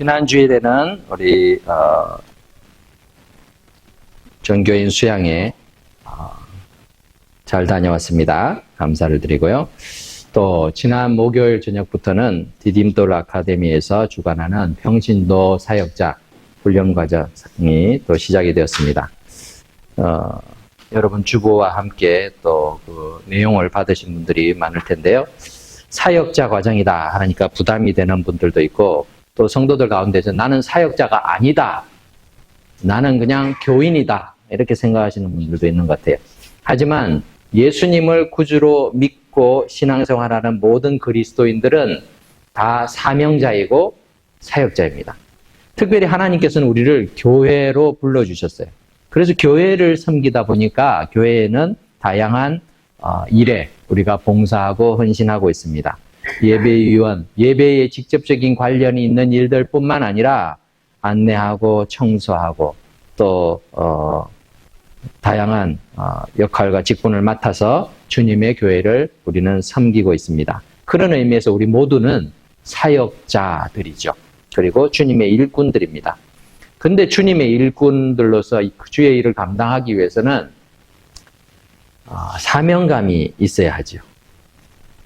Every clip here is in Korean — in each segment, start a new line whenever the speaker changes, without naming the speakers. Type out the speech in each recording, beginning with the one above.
지난 주일에는 우리 전교인 수양회 잘 다녀왔습니다. 감사를 드리고요. 또 지난 목요일 저녁부터는 디딤돌 아카데미에서 주관하는 평신도 사역자 훈련 과정이 또 시작이 되었습니다. 여러분 주보와 함께 또 그 내용을 받으신 분들이 많을 텐데요. 사역자 과정이다 하니까 부담이 되는 분들도 있고, 또 성도들 가운데서 나는 사역자가 아니다, 나는 그냥 교인이다, 이렇게 생각하시는 분들도 있는 것 같아요. 하지만 예수님을 구주로 믿고 신앙생활하는 모든 그리스도인들은 다 사명자이고 사역자입니다. 특별히 하나님께서는 우리를 교회로 불러주셨어요. 그래서 교회를 섬기다 보니까 교회에는 다양한 일에 우리가 봉사하고 헌신하고 있습니다. 예배위원, 예배에 직접적인 관련이 있는 일들 뿐만 아니라 안내하고 청소하고 또 다양한 역할과 직분을 맡아서 주님의 교회를 우리는 섬기고 있습니다. 그런 의미에서 우리 모두는 사역자들이죠. 그리고 주님의 일꾼들입니다. 근데 주님의 일꾼들로서 주의 일을 감당하기 위해서는 사명감이 있어야 하죠.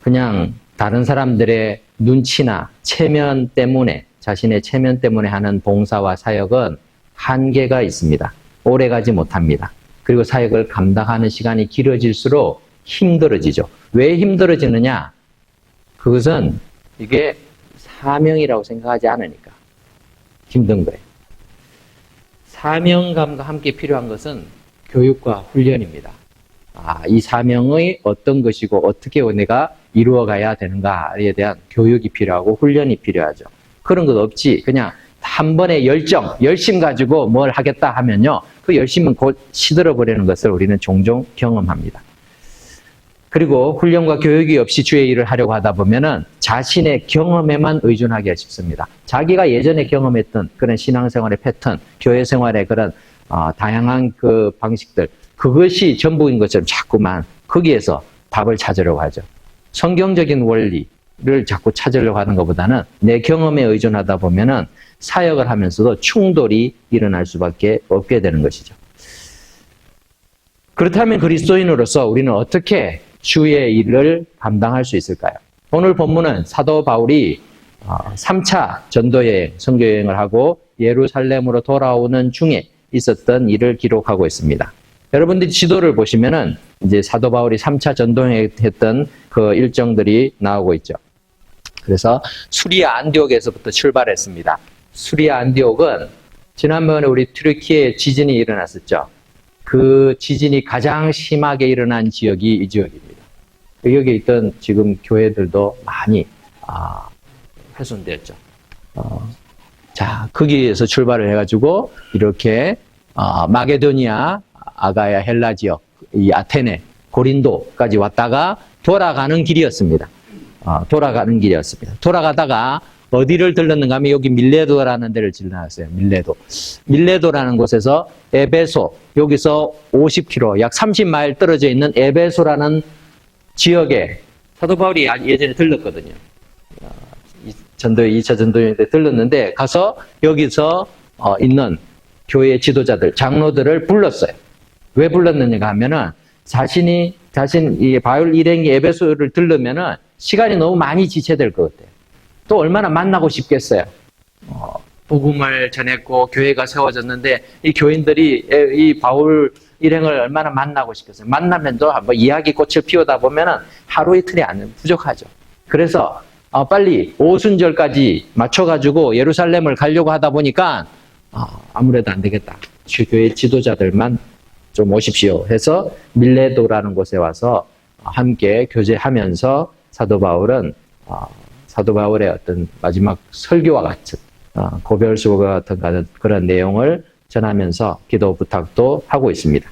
그냥 다른 사람들의 눈치나 체면 때문에, 자신의 체면 때문에 하는 봉사와 사역은 한계가 있습니다. 오래가지 못합니다. 그리고 사역을 감당하는 시간이 길어질수록 힘들어지죠. 왜 힘들어지느냐? 그것은 이게 사명이라고 생각하지 않으니까 힘든 거예요. 사명감과 함께 필요한 것은 교육과 훈련입니다. 이 사명의 어떤 것이고 어떻게 내가 이루어가야 되는가에 대한 교육이 필요하고 훈련이 필요하죠. 그런 것 없이 그냥 한 번의 열심 가지고 뭘 하겠다 하면요, 그 열심은 곧 시들어버리는 것을 우리는 종종 경험합니다. 그리고 훈련과 교육이 없이 주의 일을 하려고 하다 보면은 자신의 경험에만 의존하기가 쉽습니다. 자기가 예전에 경험했던 그런 신앙생활의 패턴, 교회 생활의 그런 다양한 그 방식들, 그것이 전부인 것처럼 자꾸만 거기에서 답을 찾으려고 하죠. 성경적인 원리를 자꾸 찾으려고 하는 것보다는 내 경험에 의존하다 보면은 사역을 하면서도 충돌이 일어날 수밖에 없게 되는 것이죠. 그렇다면 그리스도인으로서 우리는 어떻게 주의 일을 감당할 수 있을까요? 오늘 본문은 사도 바울이 3차 전도여행, 선교여행을 하고 예루살렘으로 돌아오는 중에 있었던 일을 기록하고 있습니다. 여러분들이 지도를 보시면은 이제 사도 바울이 3차 전도여행 했던 그 일정들이 나오고 있죠. 그래서 수리아 안디옥에서부터 출발했습니다. 수리아 안디옥은 지난번에 우리 튀르키예 지진이 일어났었죠. 그 지진이 가장 심하게 일어난 지역이 이 지역입니다. 여기에 있던 지금 교회들도 많이 훼손되었죠. 자, 거기에서 출발을 해가지고 이렇게 마게도니아, 아가야, 헬라 지역, 이 아테네, 고린도까지 왔다가 돌아가는 길이었습니다. 돌아가다가 어디를 들렀는가 하면 여기 밀레도라는 데를 지나갔어요. 밀레도라는 곳에서 에베소, 여기서 50km, 약 30마일 떨어져 있는 에베소라는 지역에 사도 바울이 예전에 들렀거든요. 2차 전도여행 때 들렀는데 가서 여기서 있는 교회 지도자들, 장로들을 불렀어요. 왜 불렀느냐 하면은 이 바울 일행이 에베소를 들르면은 시간이 너무 많이 지체될 것 같아요. 또 얼마나 만나고 싶겠어요. 복음을 전했고 교회가 세워졌는데 이 교인들이 이 바울 일행을 얼마나 만나고 싶겠어요. 만나면 또 한번 이야기꽃을 피우다 보면은 하루 이틀이 안 부족하죠. 그래서 빨리 오순절까지 맞춰가지고 예루살렘을 가려고 하다 보니까 아무래도 안 되겠다. 교회 지도자들만 좀 오십시오 해서 밀레도라는 곳에 와서 함께 교제하면서 사도 바울의 어떤 마지막 설교와 같은 고별수와 같은 그런 내용을 전하면서 기도 부탁도 하고 있습니다.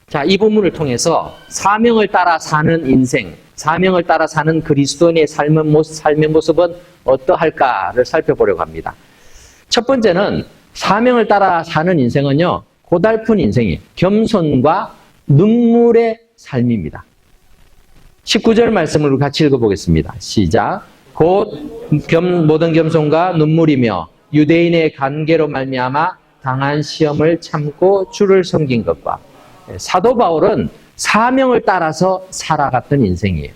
자, 이 본문을 통해서 사명을 따라 사는 인생, 사명을 따라 사는 그리스도인의 삶의 모습은 어떠할까를 살펴보려고 합니다. 첫 번째는 사명을 따라 사는 인생은요, 고달픈 인생이에요. 겸손과 눈물의 삶입니다. 19절 말씀을 같이 읽어보겠습니다. 시작. 곧 모든 겸손과 눈물이며 유대인의 관계로 말미암아 당한 시험을 참고 주를 섬긴 것과. 사도 바울은 사명을 따라서 살아갔던 인생이에요.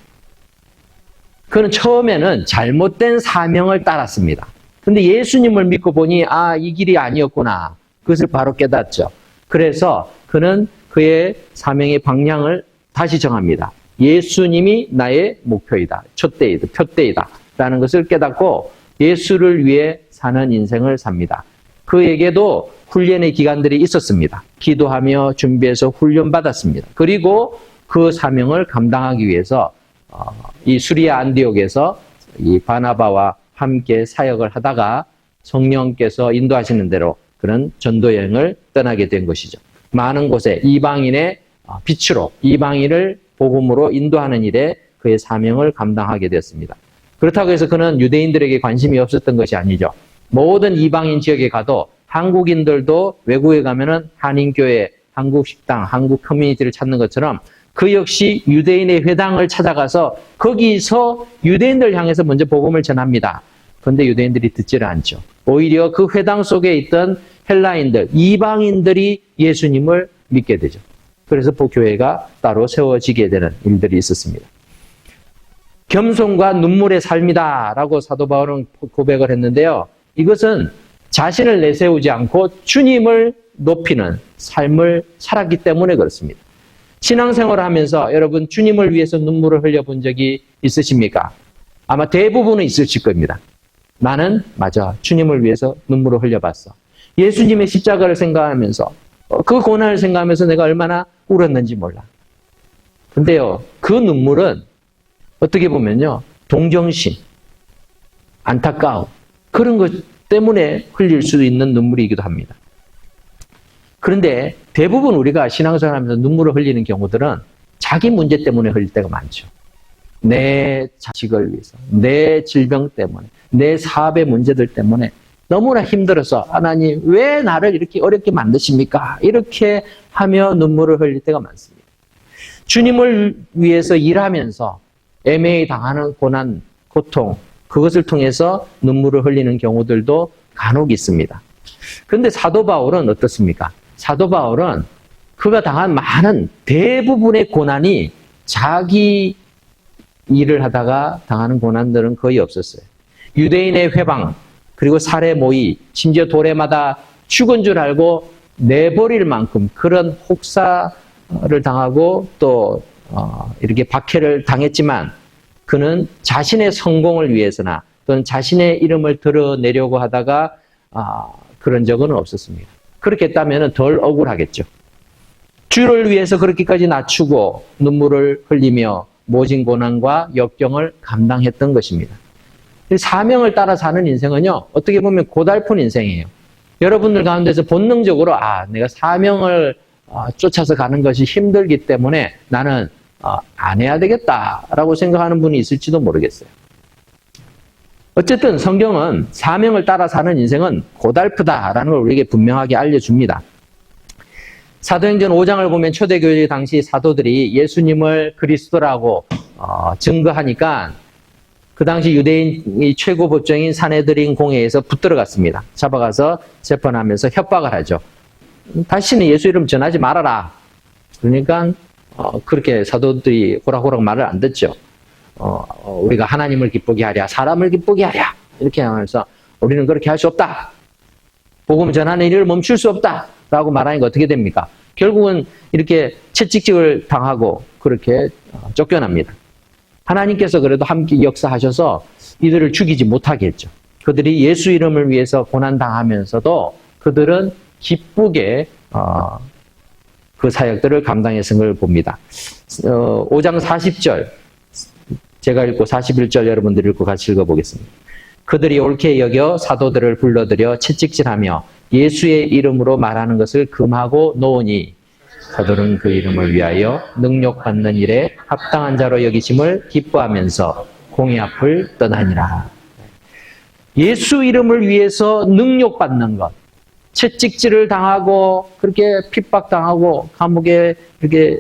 그는 처음에는 잘못된 사명을 따랐습니다. 근데 예수님을 믿고 보니 이 길이 아니었구나. 그것을 바로 깨닫죠. 그래서 그는 그의 사명의 방향을 다시 정합니다. 예수님이 나의 목표이다. 표대이다. 라는 것을 깨닫고 예수를 위해 사는 인생을 삽니다. 그에게도 훈련의 기간들이 있었습니다. 기도하며 준비해서 훈련받았습니다. 그리고 그 사명을 감당하기 위해서 이 수리아 안디옥에서 이 바나바와 함께 사역을 하다가 성령께서 인도하시는 대로 그런 전도 여행을 떠나게 된 것이죠. 많은 곳에 이방인의 빛으로 이방인을 복음으로 인도하는 일에 그의 사명을 감당하게 되었습니다. 그렇다고 해서 그는 유대인들에게 관심이 없었던 것이 아니죠. 모든 이방인 지역에 가도 한국인들도 외국에 가면은 한인교회, 한국식당, 한국 커뮤니티를 찾는 것처럼 그 역시 유대인의 회당을 찾아가서 거기서 유대인들 향해서 먼저 복음을 전합니다. 그런데 유대인들이 듣지를 않죠. 오히려 그 회당 속에 있던 헬라인들, 이방인들이 예수님을 믿게 되죠. 그래서 교회가 따로 세워지게 되는 일들이 있었습니다. 겸손과 눈물의 삶이다라고 사도 바울은 고백을 했는데요. 이것은 자신을 내세우지 않고 주님을 높이는 삶을 살았기 때문에 그렇습니다. 신앙생활을 하면서 여러분 주님을 위해서 눈물을 흘려본 적이 있으십니까? 아마 대부분은 있으실 겁니다. 나는 맞아 주님을 위해서 눈물을 흘려봤어. 예수님의 십자가를 생각하면서 그 고난을 생각하면서 내가 얼마나 울었는지 몰라. 근데요, 그 눈물은 어떻게 보면요, 동정심, 안타까움, 그런 것 때문에 흘릴 수 있는 눈물이기도 합니다. 그런데 대부분 우리가 신앙생활 하면서 눈물을 흘리는 경우들은 자기 문제 때문에 흘릴 때가 많죠. 내 자식을 위해서, 내 질병 때문에, 내 사업의 문제들 때문에 너무나 힘들어서 하나님 왜 나를 이렇게 어렵게 만드십니까? 이렇게 하며 눈물을 흘릴 때가 많습니다. 주님을 위해서 일하면서 애매히 당하는 고난, 고통, 그것을 통해서 눈물을 흘리는 경우들도 간혹 있습니다. 그런데 사도 바울은 어떻습니까? 사도 바울은 그가 당한 많은 대부분의 고난이 자기 일을 하다가 당하는 고난들은 거의 없었어요. 유대인의 회방, 그리고 살해 모의, 심지어 도래마다 죽은 줄 알고 내버릴 만큼 그런 혹사를 당하고 또 이렇게 박해를 당했지만 그는 자신의 성공을 위해서나 또는 자신의 이름을 드러내려고 하다가 그런 적은 없었습니다. 그렇게 했다면 덜 억울하겠죠. 주를 위해서 그렇게까지 낮추고 눈물을 흘리며 모진 고난과 역경을 감당했던 것입니다. 사명을 따라 사는 인생은요, 어떻게 보면 고달픈 인생이에요. 여러분들 가운데서 본능적으로 내가 사명을 쫓아서 가는 것이 힘들기 때문에 나는 안 해야 되겠다라고 생각하는 분이 있을지도 모르겠어요. 어쨌든 성경은 사명을 따라 사는 인생은 고달프다라는 걸 우리에게 분명하게 알려줍니다. 사도행전 5장을 보면 초대교회 당시 사도들이 예수님을 그리스도라고 증거하니까 그 당시 유대인이 최고 법정인 사내들인 공회에서 붙들어갔습니다. 잡아가서 재판하면서 협박을 하죠. 다시는 예수 이름 전하지 말아라. 그러니까 그렇게 사도들이 호락호락 말을 안 듣죠. 우리가 하나님을 기쁘게 하랴, 사람을 기쁘게 하랴. 이렇게 하면서 우리는 그렇게 할 수 없다. 복음 전하는 일을 멈출 수 없다. 라고 말하니까 어떻게 됩니까? 결국은 이렇게 채찍질을 당하고 그렇게 쫓겨납니다. 하나님께서 그래도 함께 역사하셔서 이들을 죽이지 못하게 했죠. 그들이 예수 이름을 위해서 고난당하면서도 그들은 기쁘게 그 사역들을 감당했은 걸 봅니다. 5장 40절 제가 읽고 41절 여러분들 읽고 같이 읽어보겠습니다. 그들이 옳게 여겨 사도들을 불러들여 채찍질하며 예수의 이름으로 말하는 것을 금하고 놓으니 사도는 그 이름을 위하여 능력받는 일에 합당한 자로 여기심을 기뻐하면서 공의 앞을 떠나니라. 예수 이름을 위해서 능력받는 것, 채찍질을 당하고 그렇게 핍박당하고 감옥에 이렇게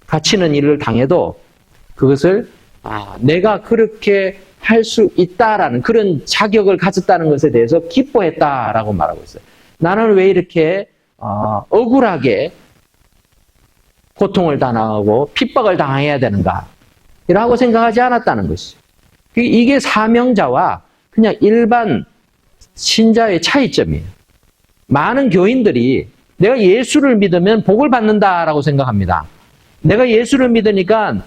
갇히는 일을 당해도 그것을 내가 그렇게 할 수 있다라는 그런 자격을 가졌다는 것에 대해서 기뻐했다라고 말하고 있어요. 나는 왜 이렇게 억울하게 고통을 당하고 핍박을 당해야 되는가? 이라고 생각하지 않았다는 것이죠. 이게 사명자와 그냥 일반 신자의 차이점이에요. 많은 교인들이 내가 예수를 믿으면 복을 받는다라고 생각합니다. 내가 예수를 믿으니까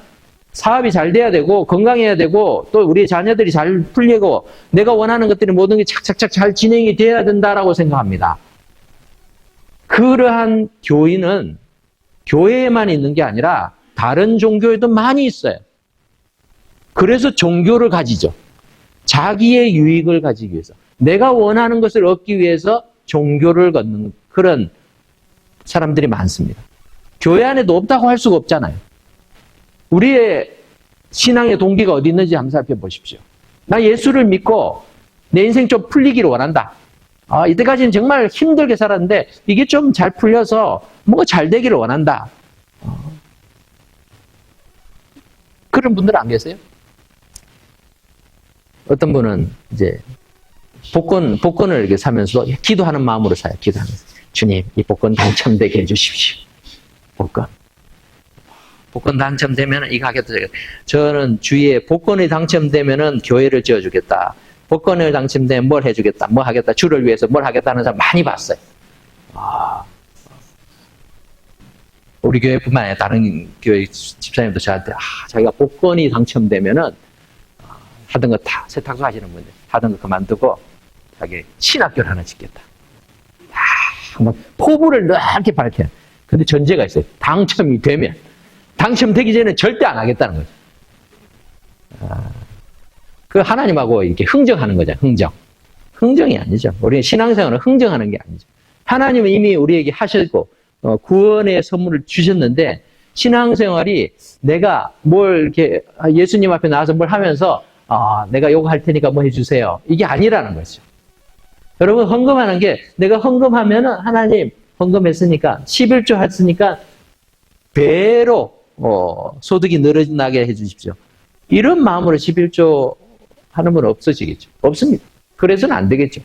사업이 잘 돼야 되고 건강해야 되고 또 우리 자녀들이 잘 풀리고 내가 원하는 것들이 모든 게 착착착 잘 진행이 돼야 된다라고 생각합니다. 그러한 교인은 교회에만 있는 게 아니라 다른 종교에도 많이 있어요. 그래서 종교를 가지죠. 자기의 유익을 가지기 위해서. 내가 원하는 것을 얻기 위해서 종교를 걷는 그런 사람들이 많습니다. 교회 안에도 없다고 할 수가 없잖아요. 우리의 신앙의 동기가 어디 있는지 한번 살펴보십시오. 나 예수를 믿고 내 인생 좀 풀리기를 원한다. 이때까지는 정말 힘들게 살았는데 이게 좀 잘 풀려서 뭐가 잘 되기를 원한다. 그런 분들 안 계세요? 어떤 분은 이제 복권을 이렇게 사면서 기도하는 마음으로 사요. 기도하면서 주님 이 복권 당첨되게 해주십시오. 복권 당첨되면 이거 하겠다. 저는 주위에 복권이 당첨되면은 교회를 지어주겠다. 복권을 당첨되면 뭘 해주겠다. 뭐 하겠다. 주를 위해서 뭘 하겠다는 사람 많이 봤어요. 우리 교회뿐만 아니라 다른 교회 집사님도 저한테 자기가 복권이 당첨되면은 하던 거 다 세탁소 하시는 분들 하던 거 그만두고 자기 신학교를 하나 짓겠다. 막 포부를 넓게 밝혀요. 근데 전제가 있어요. 당첨이 되면. 당첨되기 전에 절대 안 하겠다는 거죠. 그 하나님하고 이렇게 흥정하는 거죠. 흥정이 아니죠. 우리 신앙생활은 흥정하는 게 아니죠. 하나님은 이미 우리에게 하셨고 구원의 선물을 주셨는데 신앙생활이 내가 뭘 이렇게 예수님 앞에 나와서 뭘 하면서 내가 요거 할 테니까 뭐 해주세요. 이게 아니라는 거죠. 여러분 헌금하는 게 내가 헌금하면은 하나님 헌금했으니까 11조 했으니까 배로 소득이 늘어나게 해주십시오. 이런 마음으로 11조 하는 분 없어지겠죠. 없습니다. 그래서는 안 되겠죠.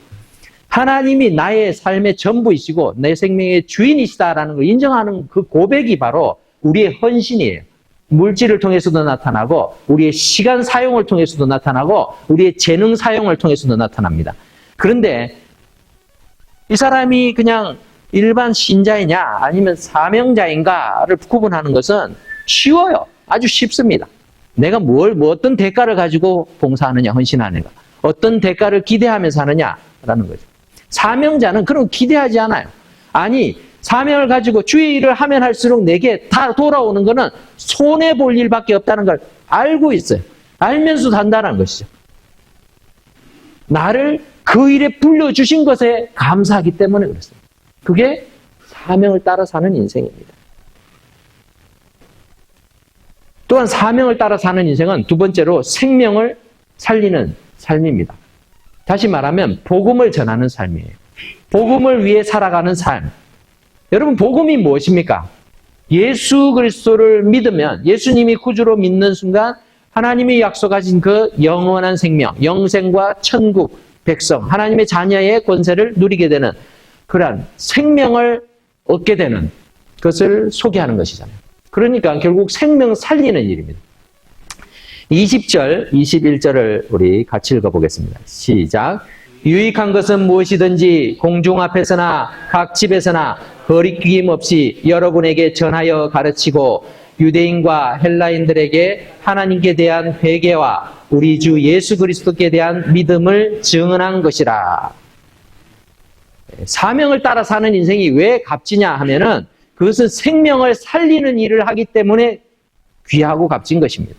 하나님이 나의 삶의 전부이시고 내 생명의 주인이시다라는 걸 인정하는 그 고백이 바로 우리의 헌신이에요. 물질을 통해서도 나타나고 우리의 시간 사용을 통해서도 나타나고 우리의 재능 사용을 통해서도 나타납니다. 그런데 이 사람이 그냥 일반 신자이냐 아니면 사명자인가를 구분하는 것은 쉬워요. 아주 쉽습니다. 내가 어떤 대가를 가지고 봉사하느냐, 헌신하느냐, 어떤 대가를 기대하면서 하느냐라는 거죠. 사명자는 그런 기대하지 않아요. 아니, 사명을 가지고 주의 일을 하면 할수록 내게 다 돌아오는 것은 손해볼 일밖에 없다는 걸 알고 있어요. 알면서도 한다는 것이죠. 나를 그 일에 불러주신 것에 감사하기 때문에 그렇습니다. 그게 사명을 따라 사는 인생입니다. 또한 사명을 따라 사는 인생은 두 번째로 생명을 살리는 삶입니다. 다시 말하면 복음을 전하는 삶이에요. 복음을 위해 살아가는 삶. 여러분 복음이 무엇입니까? 예수 그리스도를 믿으면 예수님이 구주로 믿는 순간 하나님이 약속하신 그 영원한 생명, 영생과 천국, 백성, 하나님의 자녀의 권세를 누리게 되는 그러한 생명을 얻게 되는 것을 소개하는 것이잖아요. 그러니까 결국 생명 살리는 일입니다. 20절, 21절을 우리 같이 읽어보겠습니다. 시작. 유익한 것은 무엇이든지 공중 앞에서나 각 집에서나 거리낌 없이 여러분에게 전하여 가르치고 유대인과 헬라인들에게 하나님께 대한 회개와 우리 주 예수 그리스도께 대한 믿음을 증언한 것이라. 사명을 따라 사는 인생이 왜 값지냐 하면은 그것은 생명을 살리는 일을 하기 때문에 귀하고 값진 것입니다.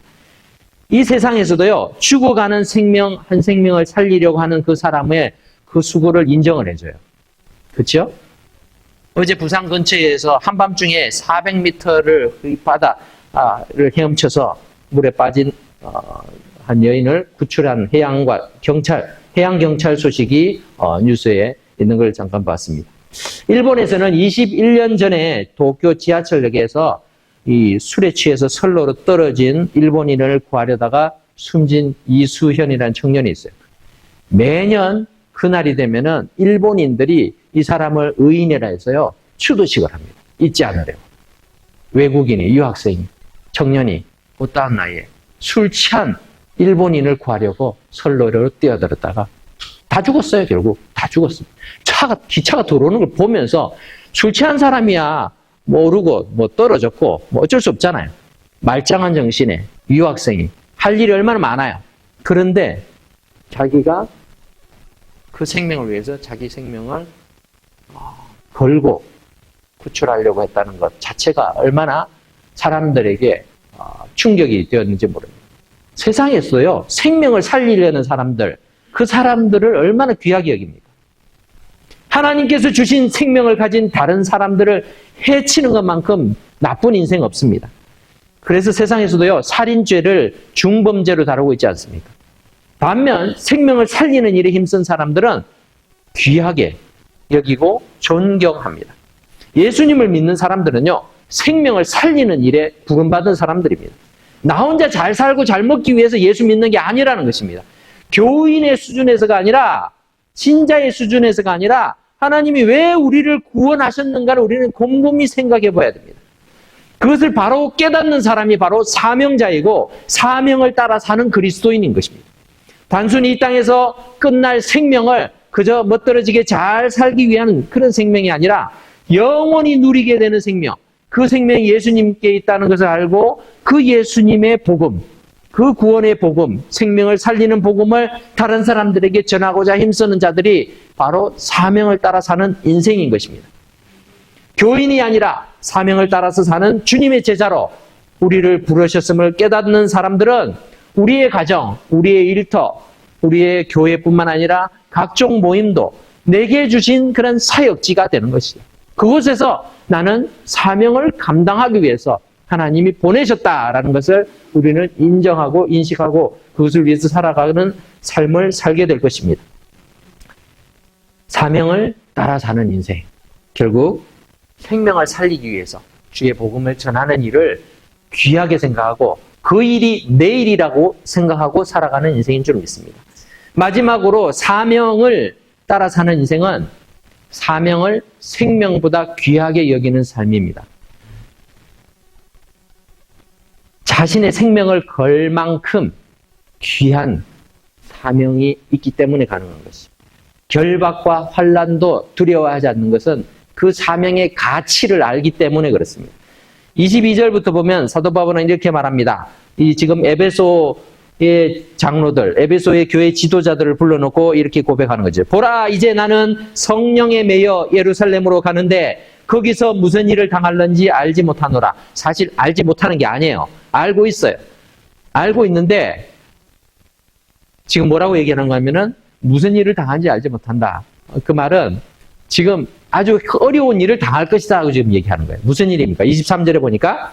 이 세상에서도요, 죽어가는 생명, 한 생명을 살리려고 하는 그 사람의 그 수고를 인정을 해줘요. 그렇죠? 어제 부산 근처에서 한밤중에 400m를 바다를 헤엄쳐서 물에 빠진 한 여인을 구출한 해양경찰 소식이 뉴스에 있는 걸 잠깐 봤습니다. 일본에서는 21년 전에 도쿄 지하철역에서 이 술에 취해서 선로로 떨어진 일본인을 구하려다가 숨진 이수현이라는 청년이 있어요. 매년 그날이 되면은 일본인들이 이 사람을 의인이라 해서요, 추도식을 합니다. 잊지 않으려고. 외국인이, 유학생이, 청년이 못다한 나이에 술 취한 일본인을 구하려고 선로로 뛰어들었다가 다 죽었어요. 결국 다 죽었습니다. 기차가 들어오는 걸 보면서 술 취한 사람이야 모르고 뭐 떨어졌고 뭐 어쩔 수 없잖아요. 말짱한 정신에 유학생이 할 일이 얼마나 많아요. 그런데 자기가 그 생명을 위해서 자기 생명을 걸고 구출하려고 했다는 것 자체가 얼마나 사람들에게 충격이 되었는지 모릅니다. 세상에서요, 생명을 살리려는 사람들, 그 사람들을 얼마나 귀하게 여깁니까? 하나님께서 주신 생명을 가진 다른 사람들을 해치는 것만큼 나쁜 인생 없습니다. 그래서 세상에서도요, 살인죄를 중범죄로 다루고 있지 않습니까? 반면 생명을 살리는 일에 힘쓴 사람들은 귀하게 여기고 존경합니다. 예수님을 믿는 사람들은요, 생명을 살리는 일에 부름받은 사람들입니다. 나 혼자 잘 살고 잘 먹기 위해서 예수 믿는 게 아니라는 것입니다. 교인의 수준에서가 아니라, 신자의 수준에서가 아니라 하나님이 왜 우리를 구원하셨는가를 우리는 곰곰이 생각해 봐야 됩니다. 그것을 바로 깨닫는 사람이 바로 사명자이고 사명을 따라 사는 그리스도인인 것입니다. 단순히 이 땅에서 끝날 생명을 그저 멋들어지게 잘 살기 위한 그런 생명이 아니라 영원히 누리게 되는 생명, 그 생명이 예수님께 있다는 것을 알고 그 예수님의 복음, 그 구원의 복음, 생명을 살리는 복음을 다른 사람들에게 전하고자 힘쓰는 자들이 바로 사명을 따라 사는 인생인 것입니다. 교인이 아니라 사명을 따라서 사는 주님의 제자로 우리를 부르셨음을 깨닫는 사람들은 우리의 가정, 우리의 일터, 우리의 교회뿐만 아니라 각종 모임도 내게 주신 그런 사역지가 되는 것이죠. 그곳에서 나는 사명을 감당하기 위해서 하나님이 보내셨다라는 것을 우리는 인정하고 인식하고 그것을 위해서 살아가는 삶을 살게 될 것입니다. 사명을 따라 사는 인생. 결국 생명을 살리기 위해서 주의 복음을 전하는 일을 귀하게 생각하고 그 일이 내 일이라고 생각하고 살아가는 인생인 줄 믿습니다. 마지막으로 사명을 따라 사는 인생은 사명을 생명보다 귀하게 여기는 삶입니다. 자신의 생명을 걸 만큼 귀한 사명이 있기 때문에 가능한 것입니다. 결박과 환난도 두려워하지 않는 것은 그 사명의 가치를 알기 때문에 그렇습니다. 22절부터 보면 사도 바울은 이렇게 말합니다. 지금 에베소의 장로들, 에베소의 교회 지도자들을 불러놓고 이렇게 고백하는 거죠. 보라, 이제 나는 성령에 매여 예루살렘으로 가는데 거기서 무슨 일을 당할는지 알지 못하노라. 사실 알지 못하는 게 아니에요. 알고 있어요. 알고 있는데 지금 뭐라고 얘기하는 거냐면은 무슨 일을 당한지 알지 못한다. 그 말은 지금 아주 어려운 일을 당할 것이다 하고 지금 얘기하는 거예요. 무슨 일입니까? 23절에 보니까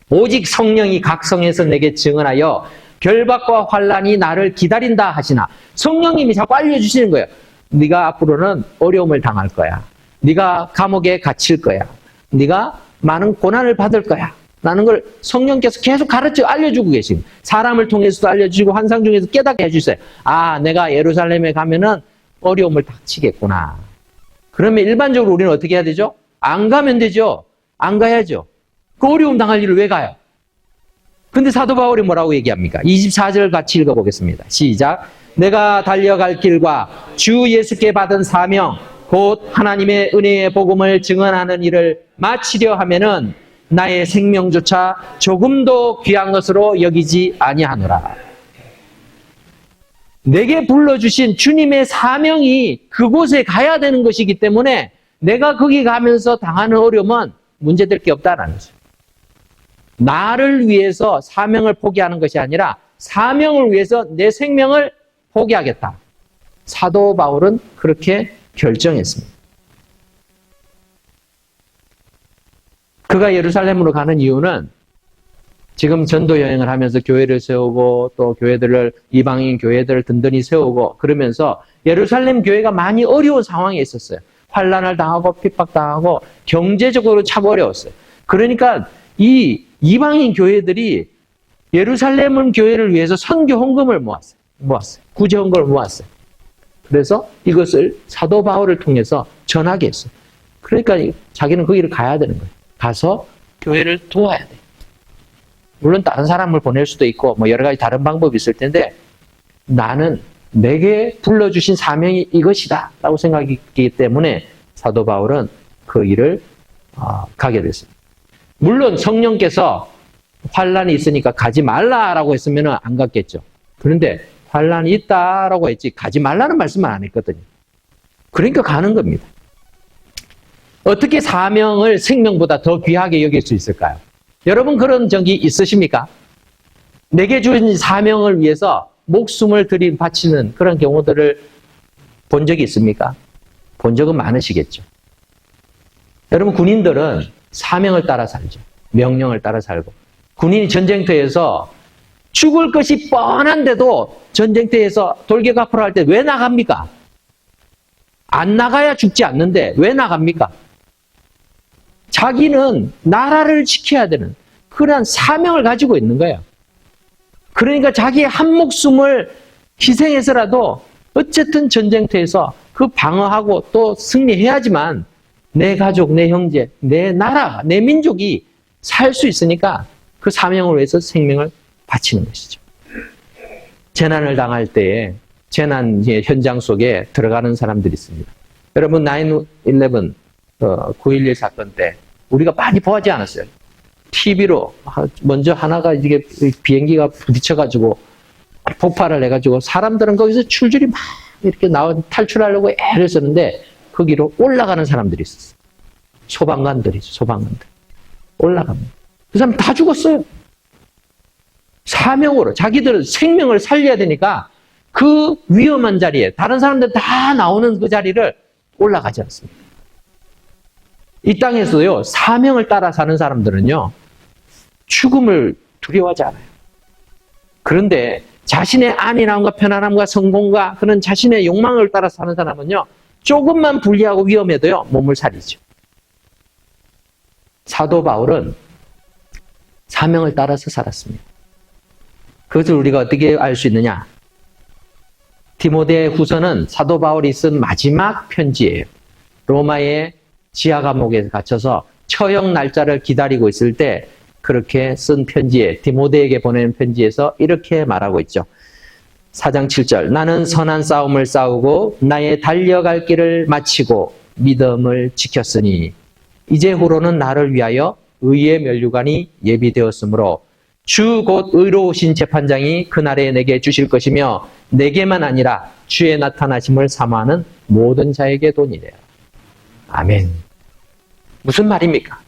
오직 성령이 각 성에서 내게 증언하여 결박과 환난이 나를 기다린다 하시나. 성령님이 자꾸 알려주시는 거예요. 네가 앞으로는 어려움을 당할 거야. 네가 감옥에 갇힐 거야. 네가 많은 고난을 받을 거야. 라는 걸 성령께서 계속 알려주고 계십니다. 사람을 통해서도 알려주시고 환상 중에서 깨닫게 해주세요. 아, 내가 예루살렘에 가면은 어려움을 닥치겠구나. 그러면 일반적으로 우리는 어떻게 해야 되죠? 안 가면 되죠. 안 가야죠. 그 어려움 당할 일을 왜 가요? 근데 사도 바울이 뭐라고 얘기합니까? 24절 같이 읽어보겠습니다. 시작. 내가 달려갈 길과 주 예수께 받은 사명, 곧 하나님의 은혜의 복음을 증언하는 일을 마치려 하면은 나의 생명조차 조금도 귀한 것으로 여기지 아니하노라. 내게 불러주신 주님의 사명이 그곳에 가야 되는 것이기 때문에 내가 거기 가면서 당하는 어려움은 문제될 게 없다는 거죠. 나를 위해서 사명을 포기하는 것이 아니라 사명을 위해서 내 생명을 포기하겠다. 사도 바울은 그렇게 결정했습니다. 그가 예루살렘으로 가는 이유는 지금 전도 여행을 하면서 교회를 세우고 또 교회들을 이방인 교회들을 든든히 세우고 그러면서 예루살렘 교회가 많이 어려운 상황에 있었어요. 환난을 당하고 핍박당하고 경제적으로 참 어려웠어요. 그러니까 이 이방인 교회들이 예루살렘 교회를 위해서 선교 헌금을 모았어요. 구제 헌금을 모았어요. 그래서 이것을 사도 바울을 통해서 전하게 했어요. 그러니까 자기는 거기를 가야 되는 거예요. 가서 교회를 도와야 돼요. 물론 다른 사람을 보낼 수도 있고 뭐 여러 가지 다른 방법이 있을 텐데 나는 내게 불러주신 사명이 이것이다 라고 생각했기 때문에 사도 바울은 그 일을 가게 됐습니다. 물론 성령께서 환란이 있으니까 가지 말라라고 했으면 안 갔겠죠. 그런데 환란이 있다라고 했지 가지 말라는 말씀은 안 했거든요. 그러니까 가는 겁니다. 어떻게 사명을 생명보다 더 귀하게 여길 수 있을까요? 여러분 그런 적이 있으십니까? 내게 주신 사명을 위해서 목숨을 바치는 그런 경우들을 본 적이 있습니까? 본 적은 많으시겠죠. 여러분 군인들은 사명을 따라 살죠. 명령을 따라 살고. 군인이 전쟁터에서 죽을 것이 뻔한데도 전쟁터에서 돌격앞으로 할 때 왜 나갑니까? 안 나가야 죽지 않는데 왜 나갑니까? 자기는 나라를 지켜야 되는 그런 사명을 가지고 있는 거예요. 그러니까 자기의 한 목숨을 희생해서라도 어쨌든 전쟁터에서 그 방어하고 또 승리해야지만 내 가족, 내 형제, 내 나라, 내 민족이 살 수 있으니까 그 사명을 위해서 생명을 바치는 것이죠. 재난을 당할 때에 재난 현장 속에 들어가는 사람들이 있습니다. 여러분 9/11 9.11 사건 때 우리가 많이 보지 않았어요. TV로 먼저 하나가 이게 비행기가 부딪혀가지고 폭발을 해가지고 사람들은 거기서 줄줄이 막 이렇게 탈출하려고 애를 쓰는데 거기로 올라가는 사람들이 있었어요. 소방관들이죠. 소방관들. 올라갑니다. 그 사람 다 죽었어요. 사명으로 자기들은 생명을 살려야 되니까 그 위험한 자리에 다른 사람들 다 나오는 그 자리를 올라가지 않습니다. 이 땅에서요, 사명을 따라 사는 사람들은요, 죽음을 두려워하지 않아요. 그런데 자신의 안일함과 편안함과 성공과 그런 자신의 욕망을 따라 사는 사람은요, 조금만 불리하고 위험해도요, 몸을 사리죠. 사도 바울은 사명을 따라서 살았습니다. 그것을 우리가 어떻게 알 수 있느냐? 디모데 후서는 사도 바울이 쓴 마지막 편지예요. 로마의 지하 감옥에 갇혀서 처형 날짜를 기다리고 있을 때 그렇게 쓴 편지에 디모데에게 보내는 편지에서 이렇게 말하고 있죠. 4장 7절 나는 선한 싸움을 싸우고 나의 달려갈 길을 마치고 믿음을 지켰으니 이제 후로는 나를 위하여 의의 면류관이 예비되었으므로 주 곧 의로우신 재판장이 그날에 내게 주실 것이며 내게만 아니라 주의 나타나심을 사모하는 모든 자에게 도니라. 아멘. 무슨 말입니까?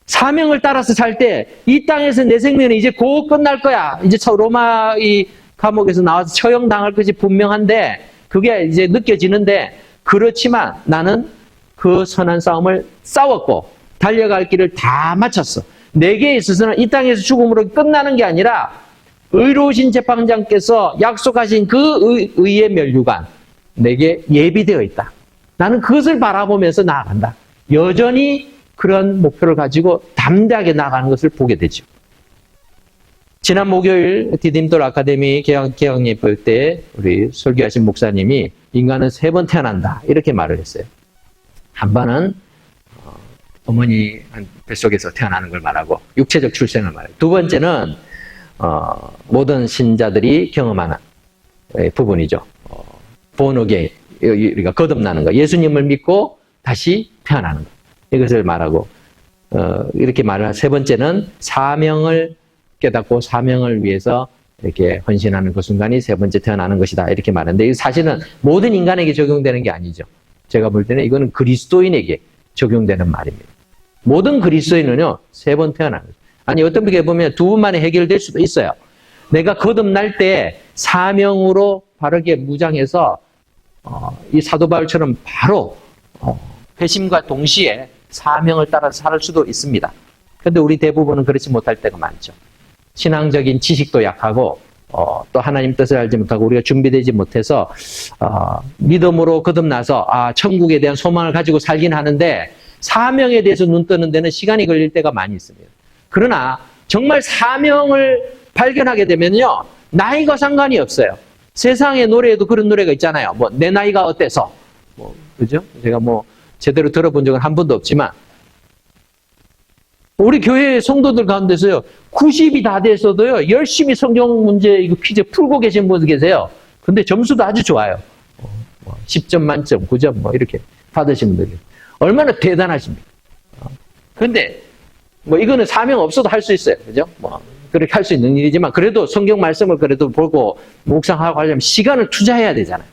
사명을 따라서 살 때 이 땅에서 내 생명은 이제 곧 끝날 거야. 이제 로마 이 감옥에서 나와서 처형당할 것이 분명한데 그게 이제 느껴지는데 그렇지만 나는 그 선한 싸움을 싸웠고 달려갈 길을 다 마쳤어. 내게 있어서는 이 땅에서 죽음으로 끝나는 게 아니라 의로우신 재판장께서 약속하신 그 의의 면류관 내게 예비되어 있다. 나는 그것을 바라보면서 나아간다. 여전히 그런 목표를 가지고 담대하게 나아가는 것을 보게 되죠. 지난 목요일 디딤돌 아카데미 개학예배 볼 때 우리 설교하신 목사님이 인간은 3번 태어난다 이렇게 말을 했어요. 한 번은 어머니 뱃속에서 태어나는 걸 말하고 육체적 출생을 말해요. 두 번째는 모든 신자들이 경험하는 부분이죠. born again, 우리가 거듭나는 거. 예수님을 믿고 다시 태어나는 거. 이것을 말하고 이렇게 말을 세 번째는 사명을 깨닫고 사명을 위해서 이렇게 헌신하는 그 순간이 세 번째 태어나는 것이다. 이렇게 말하는데 사실은 모든 인간에게 적용되는 게 아니죠. 제가 볼 때는 이거는 그리스도인에게 적용되는 말입니다. 모든 그리스도인은요, 3번 태어나는 거죠. 아니, 어떤 분에게 보면 2번 만에 해결될 수도 있어요. 내가 거듭날 때 사명으로 바르게 무장해서, 이 사도 바울처럼 바로, 회심과 동시에 사명을 따라 살 수도 있습니다. 근데 우리 대부분은 그렇지 못할 때가 많죠. 신앙적인 지식도 약하고, 또 하나님 뜻을 알지 못하고 우리가 준비되지 못해서, 믿음으로 거듭나서, 천국에 대한 소망을 가지고 살긴 하는데, 사명에 대해서 눈 뜨는 데는 시간이 걸릴 때가 많이 있습니다. 그러나 정말 사명을 발견하게 되면요, 나이가 상관이 없어요. 세상의 노래에도 그런 노래가 있잖아요. 뭐 내 나이가 어때서, 그죠? 제가 제대로 들어본 적은 한 번도 없지만, 우리 교회 성도들 가운데서요, 90이 다 돼서도요, 열심히 성경 문제 이거 퀴즈 풀고 계신 분 계세요. 근데 점수도 아주 좋아요. 10점 만점, 9점 이렇게 받으신 분들이 얼마나 대단하십니까? 근데 이거는 사명 없어도 할 수 있어요. 그죠? 그렇게 할 수 있는 일이지만, 그래도 성경 말씀을 그래도 보고 묵상하고 하려면 시간을 투자해야 되잖아요.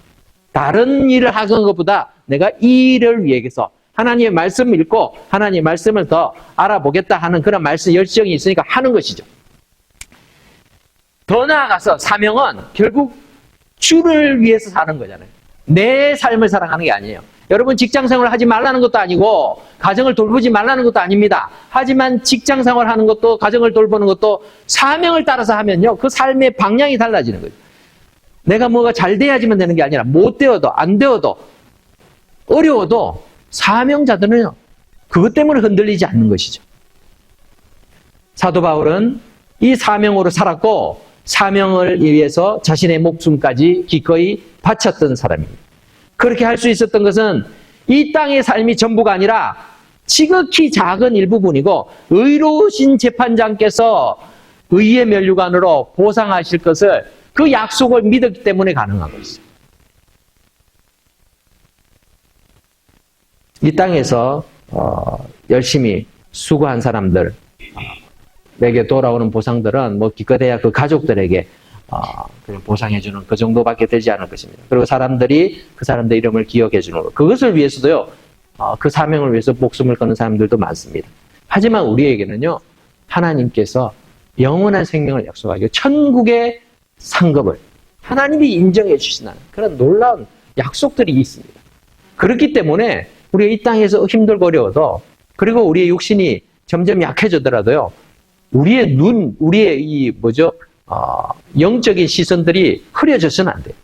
다른 일을 하는 것보다 내가 이 일을 위해서 하나님의 말씀을 읽고 하나님의 말씀을 더 알아보겠다 하는 그런 말씀 열정이 있으니까 하는 것이죠. 더 나아가서 사명은 결국 주를 위해서 사는 거잖아요. 내 삶을 살아가는 게 아니에요. 여러분, 직장 생활을 하지 말라는 것도 아니고 가정을 돌보지 말라는 것도 아닙니다. 하지만 직장 생활하는 것도 가정을 돌보는 것도 사명을 따라서 하면요, 그 삶의 방향이 달라지는 거예요. 내가 뭐가 잘 돼야지만 되는 게 아니라 못 되어도 안 되어도 어려워도 사명자들은요, 그것 때문에 흔들리지 않는 것이죠. 사도 바울은 이 사명으로 살았고 사명을 위해서 자신의 목숨까지 기꺼이 바쳤던 사람입니다. 그렇게 할 수 있었던 것은 이 땅의 삶이 전부가 아니라 지극히 작은 일부분이고, 의로우신 재판장께서 의의 면류관으로 보상하실 것을, 그 약속을 믿었기 때문에 가능한 것이죠. 이 땅에서 열심히 수고한 사람들에게 돌아오는 보상들은 기껏해야 그 가족들에게 보상해주는 그 정도밖에 되지 않을 것입니다. 그리고 사람들이 그 사람들 이름을 기억해주는 것, 그것을 위해서도요, 그 사명을 위해서 목숨을 거는 사람들도 많습니다. 하지만 우리에게는요, 하나님께서 영원한 생명을 약속하고 천국의 상급을 하나님이 인정해 주신다는 그런 놀라운 약속들이 있습니다. 그렇기 때문에 우리가 이 땅에서 힘들고 어려워도, 그리고 우리의 육신이 점점 약해지더라도요, 우리의 눈, 우리의 영적인 시선들이 흐려져서는 안 돼요.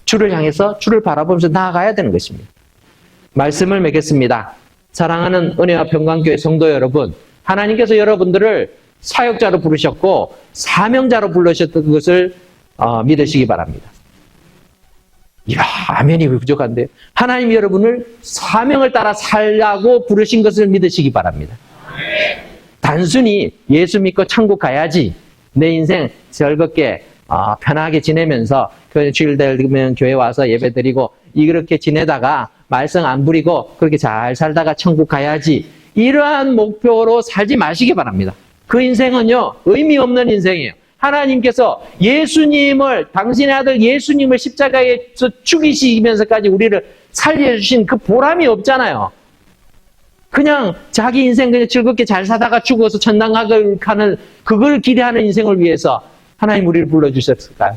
주를 향해서 주를 바라보면서 나아가야 되는 것입니다. 말씀을 맺겠습니다. 사랑하는 은혜와 평강교회 성도 여러분, 하나님께서 여러분들을 사역자로 부르셨고 사명자로 불러주셨던 것을 믿으시기 바랍니다. 이야, 아멘이 부족한데요. 하나님이 여러분을 사명을 따라 살라고 부르신 것을 믿으시기 바랍니다. 단순히 예수 믿고 천국 가야지, 내 인생 즐겁게 편하게 지내면서 주일 되면 교회 와서 예배 드리고 이렇게 지내다가 말씀 안 부리고 그렇게 잘 살다가 천국 가야지, 이러한 목표로 살지 마시기 바랍니다. 그 인생은요, 의미 없는 인생이에요. 하나님께서 예수님을, 당신의 아들 예수님을 십자가에서 죽이시면서까지 우리를 살려주신 그 보람이 없잖아요. 그냥 자기 인생 그냥 즐겁게 잘 사다가 죽어서 천당 가는 그걸 기대하는 인생을 위해서 하나님 우리를 불러주셨을까요?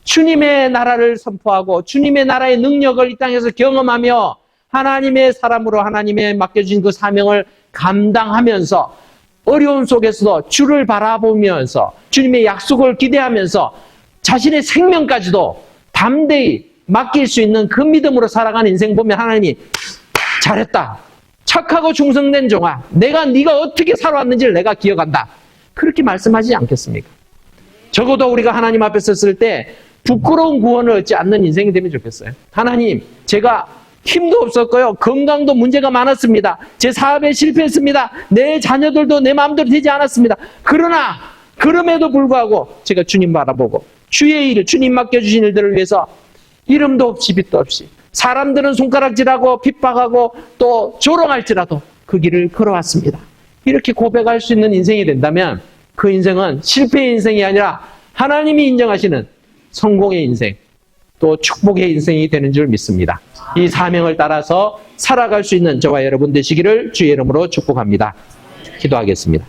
주님의 나라를 선포하고 주님의 나라의 능력을 이 땅에서 경험하며 하나님의 사람으로 하나님의 맡겨주신 그 사명을 감당하면서 어려움 속에서도 주를 바라보면서 주님의 약속을 기대하면서 자신의 생명까지도 담대히 맡길 수 있는 그 믿음으로 살아가는 인생 보면 하나님이 잘했다, 착하고 충성된 종아, 네가 어떻게 살아왔는지를 내가 기억한다, 그렇게 말씀하지 않겠습니까? 적어도 우리가 하나님 앞에 섰을 때 부끄러운 구원을 얻지 않는 인생이 되면 좋겠어요. 하나님, 제가 힘도 없었고요, 건강도 문제가 많았습니다. 제 사업에 실패했습니다. 내 자녀들도 내 마음대로 되지 않았습니다. 그러나 그럼에도 불구하고 제가 주님 바라보고 주의 일, 주님 맡겨주신 일들을 위해서 이름도 없이 빛도 없이 사람들은 손가락질하고 핍박하고 또 조롱할지라도 그 길을 걸어왔습니다. 이렇게 고백할 수 있는 인생이 된다면 그 인생은 실패의 인생이 아니라 하나님이 인정하시는 성공의 인생, 또 축복의 인생이 되는 줄 믿습니다. 이 사명을 따라서 살아갈 수 있는 저와 여러분 되시기를 주의 이름으로 축복합니다. 기도하겠습니다.